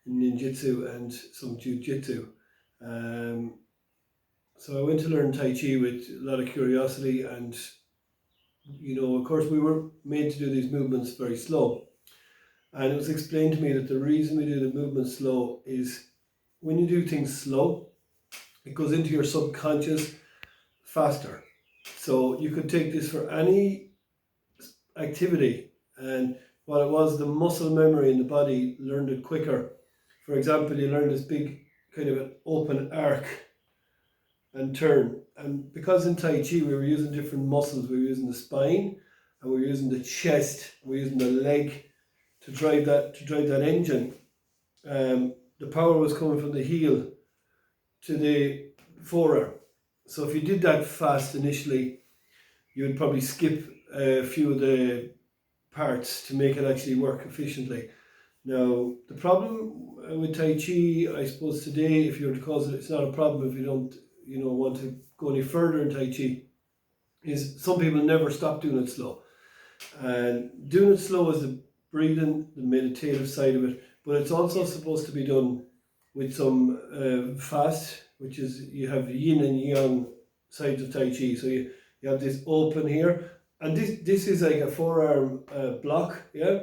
in ninjutsu and some jujitsu. So I went to learn Tai Chi with a lot of curiosity, and of course, we were made to do these movements very slow. And it was explained to me that the reason we do the movements slow is when you do things slow, it goes into your subconscious faster. So you could take this for any activity, and what it was, the muscle memory in the body learned it quicker. For example, you learn this big kind of an open arc and turn. And because in Tai Chi we were using different muscles, we were using the spine, and we were using the chest, we were using the leg to drive that engine. The power was coming from the heel to the forearm. So if you did that fast initially, you would probably skip a few of the parts to make it actually work efficiently. Now, the problem with Tai Chi, I suppose today, if you were to cause it, it's not a problem if you don't, want to go any further in Tai Chi, is some people never stop doing it slow. And doing it slow is the breathing, the meditative side of it, but it's also supposed to be done with some fast, which is you have yin and yang sides of Tai Chi. So you have this open here, and this is like a forearm block, yeah,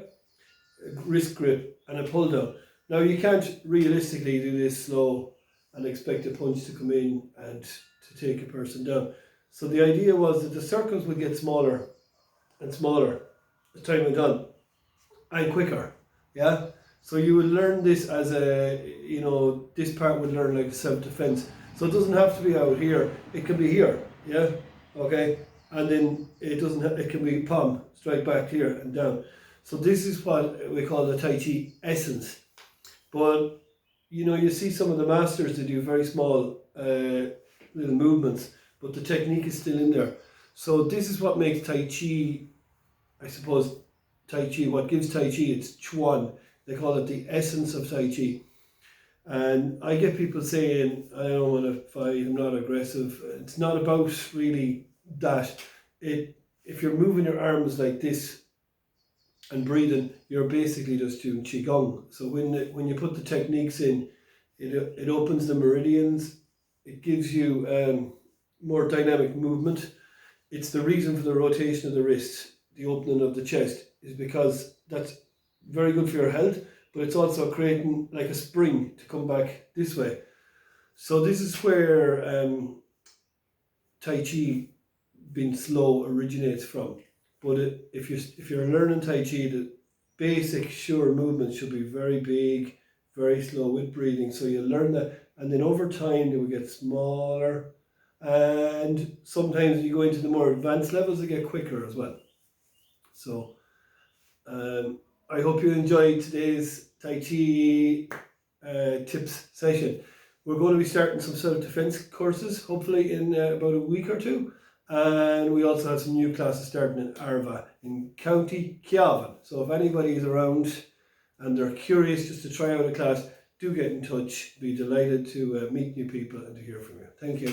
wrist grip and a pull down. Now you can't realistically do this slow and expect a punch to come in and to take a person down. So the idea was that the circles would get smaller and smaller as time went on, and quicker, yeah. So you would learn this as this part would learn like self-defense. So it doesn't have to be out here, it can be here, yeah, okay. And then it can be palm, straight back here and down. So this is what we call the Tai Chi essence. But you see some of the masters, they do very small little movements, but the technique is still in there. So this is what makes Tai Chi, I suppose, Tai Chi, what gives Tai Chi its chuan. They call it the essence of Tai Chi. And I get people saying, I don't want to fight, I'm not aggressive. It's not about really that. If you're moving your arms like this and breathing, you're basically just doing Qigong. So when you put the techniques in, it opens the meridians, it gives you more dynamic movement. It's the reason for the rotation of the wrist, the opening of the chest, is because that's very good for your health, but it's also creating like a spring to come back this way. So this is where Tai Chi being slow originates from. But if you're learning Tai Chi, the basic sure movement should be very big, very slow with breathing. So you learn that, and then over time they will get smaller, and sometimes you go into the more advanced levels, they get quicker as well. So I hope you enjoyed today's Tai Chi tips session. We're going to be starting some self-defense courses, hopefully in about a week or two. And we also have some new classes starting in Arva in County Cavan. So if anybody is around and they're curious just to try out a class, do get in touch. Be delighted to meet new people and to hear from you. Thank you.